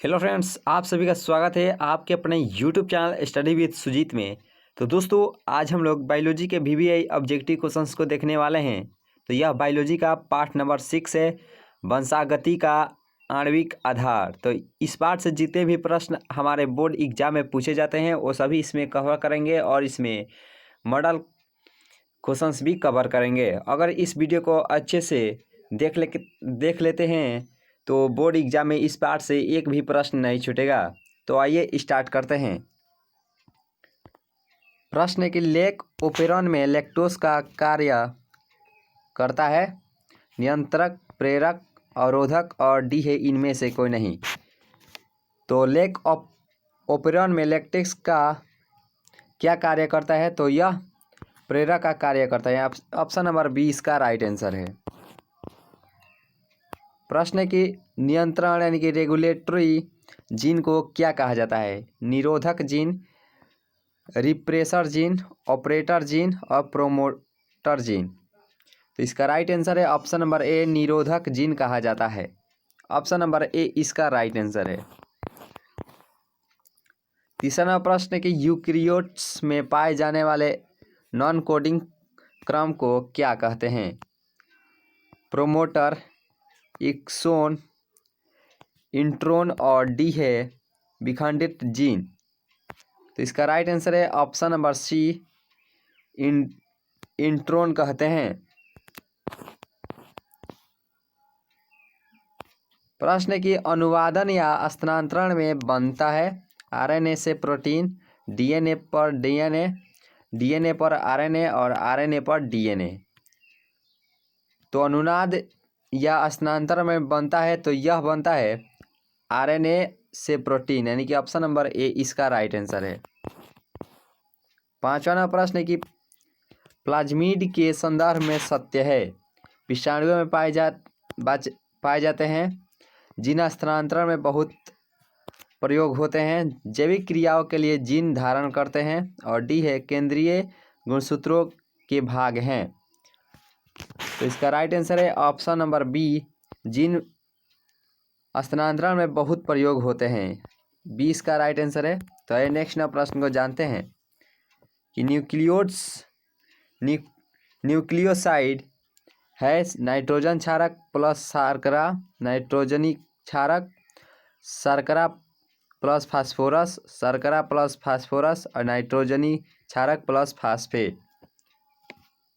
Hello friends, आप सभी का स्वागत है आपके अपने YouTube channel study with Sujit में। तो दोस्तों, आज हम लोग बायोलॉजी के वीवीआई ऑब्जेक्टिव क्वेश्चंस को देखने वाले हैं। तो यह बायोलॉजी का पार्ट नंबर 6 है, वंशागति का आणविक आधार। तो इस पार्ट से जितने भी प्रश्न हमारे बोर्ड एग्जाम में पूछे जाते हैं वो सभी इसमें कवर करेंगे और इसमें मॉडल क्वेश्चंस भी कवर करेंगे। अगर इस वीडियो को अच्छे से देख लेते हैं तो बोर्ड एग्जाम में इस पार्ट से एक भी प्रश्न नहीं छूटेगा। तो आइए स्टार्ट करते हैं। प्रश्न है कि लेक ओपेरॉन में लैक्टोज का कार्य करता है नियंत्रक, प्रेरक, अवरोधक और डी है इनमें से कोई नहीं। तो लेक ओपेरॉन में लैक्टेज का क्या कार्य करता है? तो यह प्रेरक का कार्य करता है। ऑप्शन नंबर बी इसका राइट आंसर है। प्रश्न है कि नियंत्रण यानी कि रेगुलेटरी जीन को क्या कहा जाता है? निरोधक gene, repressor gene, operator gene और प्रोमोटर जीन। तो इसका राइट आंसर है ऑप्शन नंबर ए, निरोधक जीन कहा जाता है। ऑप्शन नंबर ए इसका राइट आंसर है। तीसरा प्रश्न है कि यूकेरियोट्स में पाए जाने वाले नॉन कोडिंग क्रम को क्या कहते हैं? प्रोमोटर, एक्सोन, इंट्रोन और डी है विखंडित जीन। तो इसका राइट आंसर है ऑप्शन नंबर सी, इंट्रोन कहते हैं। प्रश्न है कि अनुवादन या स्थानांतरण में बनता है आरएनए से प्रोटीन, डीएनए पर डीएनए, डीएनए पर आरएनए और आरएनए पर डीएनए। तो अनुनाद या स्थानांतरण में बनता है तो यह बनता है आरएनए से प्रोटीन, यानी कि ऑप्शन नंबर ए इसका राइट आंसर है। पांचवा प्रश्न है कि प्लाज्मिड के संदर्भ में सत्य है विषाणुओं में पाए जाते हैं जिन स्थानांतरण में बहुत प्रयोग होते हैं, जैविक क्रियाओं के लिए जीन धारण करते हैं और डी है केंद्रीय गुणसूत्रों के भाग हैं। तो इसका राइट आंसर है ऑप्शन नंबर बी, जीन स्थानांतरण में बहुत प्रयोग होते हैं। 20 का राइट आंसर है। तो ये नेक्स्ट प्रश्न को जानते हैं कि न्यूक्लियोसाइड है नाइट्रोजन क्षारक प्लस शर्करा, नाइट्रोजनी क्षारक, शर्करा प्लस फास्फोरस, शर्करा प्लस फास्फोरस और नाइट्रोजनी क्षारक प्लस फास्फेट।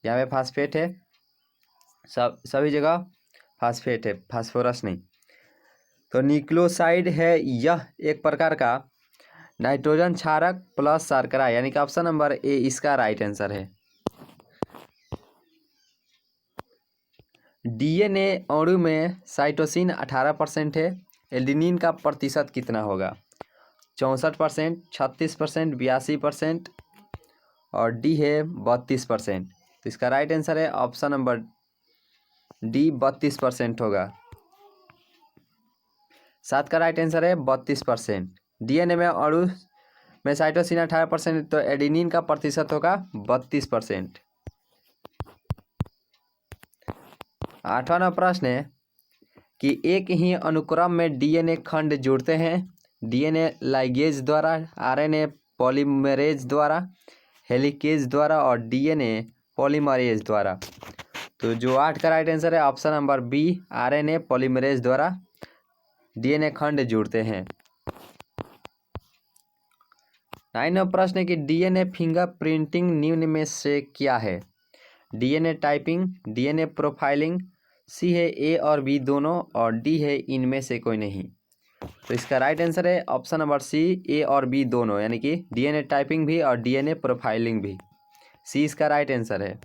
यहाँ पे फास्फेट है, सभी जगह फास्फेट है, फास्फोरस नहीं। तो न्यूक्लियोसाइड है यह एक प्रकार का नाइट्रोजन क्षारक प्लस शर्करा, यानी कि ऑप्शन नंबर ए इसका राइट आंसर है। डीएनए अणु में साइटोसिन 18% है, एडेनिन का प्रतिशत कितना होगा? 64%, 36%, 82% और डी है 32%। तो इसका राइट आंसर है ऑप्शन नंबर डी 32% होगा। 7 का राइट आंसर है 32%। डीएनए में अणु में साइटोसिन 18%, तो एडेनिन का प्रतिशत होगा 32%। 8वां प्रश्न है कि एक ही अनुक्रम में डीएनए खंड जुड़ते हैं डीएनए लाइगेज द्वारा, आरएनए पॉलीमरेज द्वारा, हेलिकेज द्वारा और डीएनए पॉलीमरेज द्वारा। तो जो 8 का राइट आंसर है option number B, RNA polymerase द्वारा डीएनए खंड जुड़ते हैं। 9वां प्रश्न है कि डीएनए फिंगरप्रिंटिंग निम्न में से क्या है? डीएनए टाइपिंग, डीएनए प्रोफाइलिंग, सी है ए और बी दोनों और डी है इनमें से कोई नहीं। तो इसका राइट आंसर है ऑप्शन नंबर सी, ए और बी दोनों, यानी कि डीएनए टाइपिंग भी और डीएनए प्रोफाइलिंग भी। सी इसका राइट आंसर है।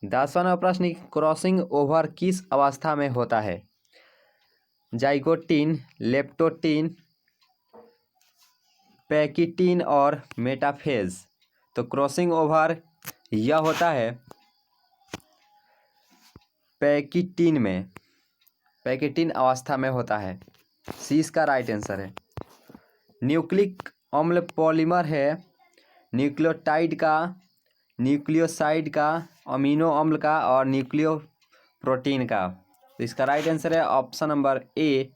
10वां प्रश्न, क्रॉसिंग ओवर किस अवस्था में होता है? जाइगोटिन, लेप्टोटिन, पैकिटिन और मेटाफेज। तो क्रॉसिंग ओवर यह होता है पैकिटिन में, पैकिटिन अवस्था में होता है। सी इसका राइट आंसर है। न्यूक्लिक अम्ल पॉलीमर है न्यूक्लियोटाइड का, न्यूक्लियोसाइड का, अमीनो अम्ल का और न्यूक्लियो प्रोटीन का। तो इसका राइट आंसर है ऑप्शन नंबर ए,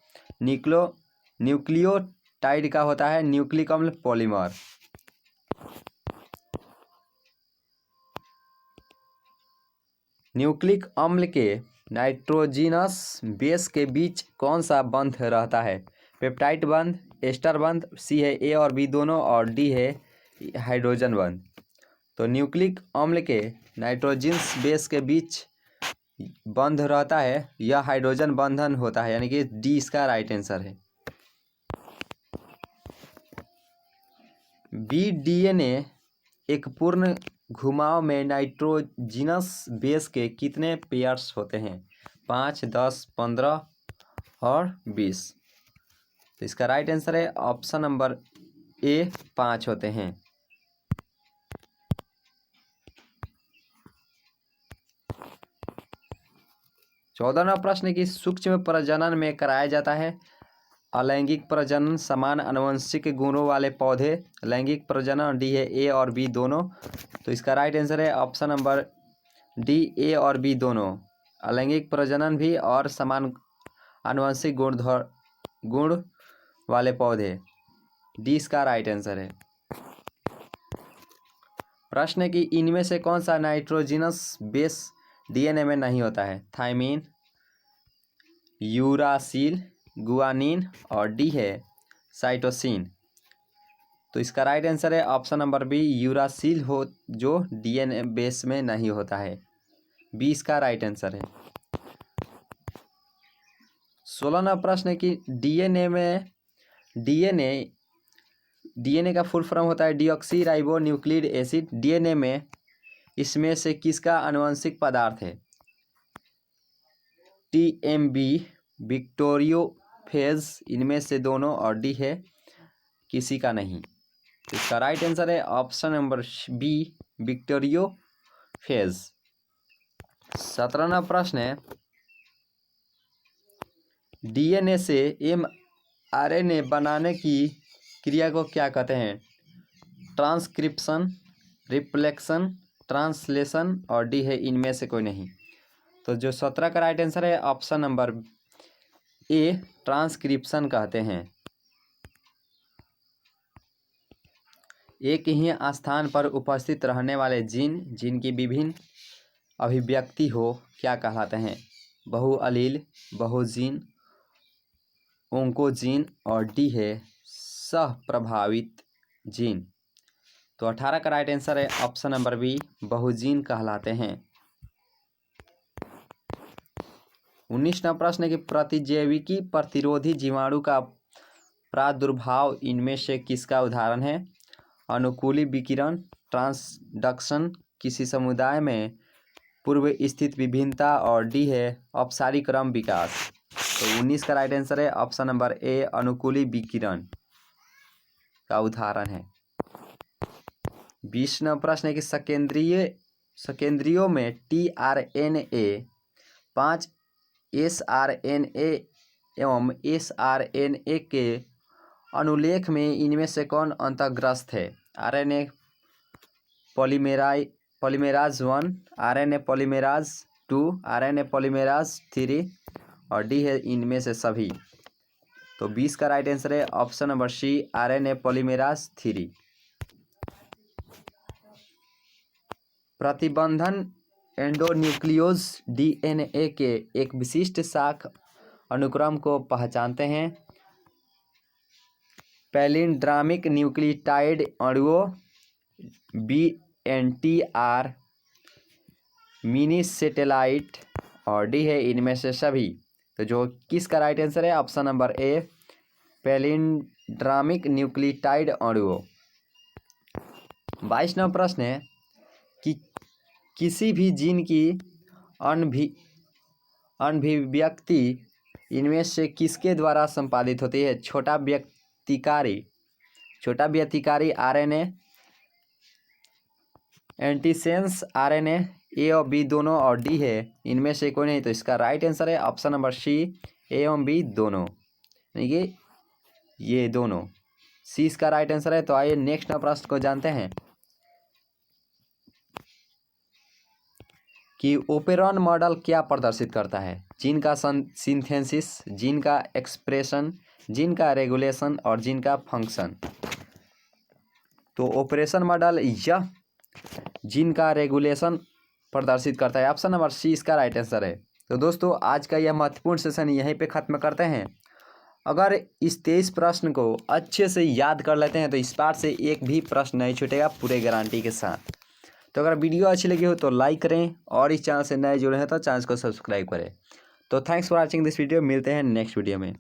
न्यूक्लियोटाइड का होता है न्यूक्लिक अम्ल पॉलीमर। न्यूक्लिक अम्ल के नाइट्रोजिनस बेस के बीच कौन सा बंध रहता है? पेप्टाइड बंध, एस्टर बंध, सी है ए और बी दोनों, और डी है हाइड्रोजन बंध। तो न्यूक्लिक अम्ल के नाइट्रोजिनस बेस के बीच बंध रहता है, यह हाइड्रोजन बंधन होता है, यानी कि डी इसका राइट आंसर है। BDNA एक पूर्ण घुमाव में नाइट्रोजिनस बेस के कितने पेयर्स होते हैं? 5, 10, 15 और 20। तो इसका राइट आंसर है ऑप्शन नंबर ए, 5 होते हैं। 14वां प्रश्न की सूक्ष्म प्रजनन में कराया जाता है अलैंगिक प्रजनन समान आनुवंशिक गुणों वाले पौधे। लैंगिक प्रजनन डी है ए और बी दोनों। तो इसका राइट आंसर है ऑप्शन नंबर डी, ए और बी दोनों। अलैंगिक प्रजनन भी और समान आनुवंशिक गुण वाले पौधे, डी इसका राइट आंसर है। प्रश्न है कि इनमें से कौन सा नाइट्रोजिनस बेस DNA में नहीं होता है? थायमीन, यूरासिल, गुआनिन और डी है साइटोसिन। तो इसका राइट आंसर है ऑप्शन नंबर बी, यूरासिल हो जो DNA बेस में नहीं होता है, बी इसका राइट आंसर है। 16वां प्रश्न है कि DNA का फुल फॉर्म होता है deoxy ribo nucleic acid. DNA में इसमें से किसका आनुवंशिक पदार्थ है? TMB, विक्टोरियोफेज, इनमें से दोनों, और डी है किसी का नहीं। तो इसका राइट आंसर है ऑप्शन नंबर बी, विक्टोरियोफेज। 17वां प्रश्न है DNA से mRNA बनाने की क्रिया को क्या कहते हैं? ट्रांसक्रिप्शन, रिप्लेक्शन, ट्रांसलेशन और डी है इनमें से कोई नहीं। तो जो 17 का राइट आंसर है ऑप्शन नंबर ए, ट्रांसक्रिप्शन कहते हैं। एक ही स्थान पर उपस्थित रहने वाले जीन जिनकी विभिन्न अभिव्यक्ति हो क्या कहलाते हैं? बहुअलील, बहुजीन, ओंकोजीन और डी है सह प्रभावित जीन। तो 18 का राइट आंसर है ऑप्शन नंबर बी, बहुजीन कहलाते हैं। 19वां प्रश्न है कि प्रतिजैविकी प्रतिरोधी जीवाणु का प्रादुर्भाव इनमें से किसका उदाहरण है? अनुकूली विकिरण, ट्रांसडक्शन, किसी समुदाय में पूर्व स्थित विभिन्नता और डी है अपसारी क्रम विकास। तो 19 का राइट आंसर है ऑप्शन नंबर ए, अनुकूली विकिरण का उदाहरण है। 20वां प्रश्न है कि सकेंद्रियों में tRNA 5 sRNA एवं sRNA के अनुलेख में इनमें से कौन अंतर्ग्रस्त है? RNA पॉलीमेराज 1, RNA पॉलीमेराज 2, RNA पॉलीमेराज 3 और डी है इनमें से सभी। तो 20 का राइट आंसर है option number C, RNA polymerase 3। प्रतिबंधन एंडोन्यूक्लियोज DNA के एक विशिष्ट शाख अनुक्रम को पहचानते हैं। पैलिंड्रामिक न्यूक्लियोटाइड अणुओं, BNTR, मिनी सैटेलाइट और डी है इनमें से सभी। तो जो किसका राइट आंसर है option number A, palindromic nucleotide अणुओं। 22वां प्रश्न है कि किसी भी जीन की अभिव्यक्ति इनमें से किसके द्वारा संपादित होती है? छोटा व्यतिकारी RNA, एंटीसेंस RNA, ए और बी दोनों और डी है इनमें से कोई नहीं। तो इसका राइट आंसर है ऑप्शन नंबर सी, ए एवं बी दोनों, ये दोनों, सी इसका राइट आंसर है। तो आइए नेक्स्ट प्रश्न को जानते हैं कि ओपेरॉन मॉडल क्या प्रदर्शित करता है। जीन का सिंथेसिस, जीन का एक्सप्रेशन, जीन का रेगुलेशन और जीन का फंक्शन। तो ऑपरेशन मॉडल यह जीन का रेगुलेशन प्रदर्शित करता है। ऑप्शन नंबर सी इसका राइट आंसर है। तो दोस्तों आज का यह महत्वपूर्ण सेशन यहीं पे ख़त्म करते हैं। अगर इस 23 प्रश्न को अच्छे से याद कर लेते हैं तो इस बार से एक भी प्रश्न नहीं छूटेगा पूरे गारंटी के साथ। तो अगर वीडियो अच्छी लगी हो तो लाइक करें और इस चैनल से नए जुड़े हैं तो चैनल को सब्सक्राइब करें। तो thanks for watching this video. मिलते हैं नेक्स्ट वीडियो में।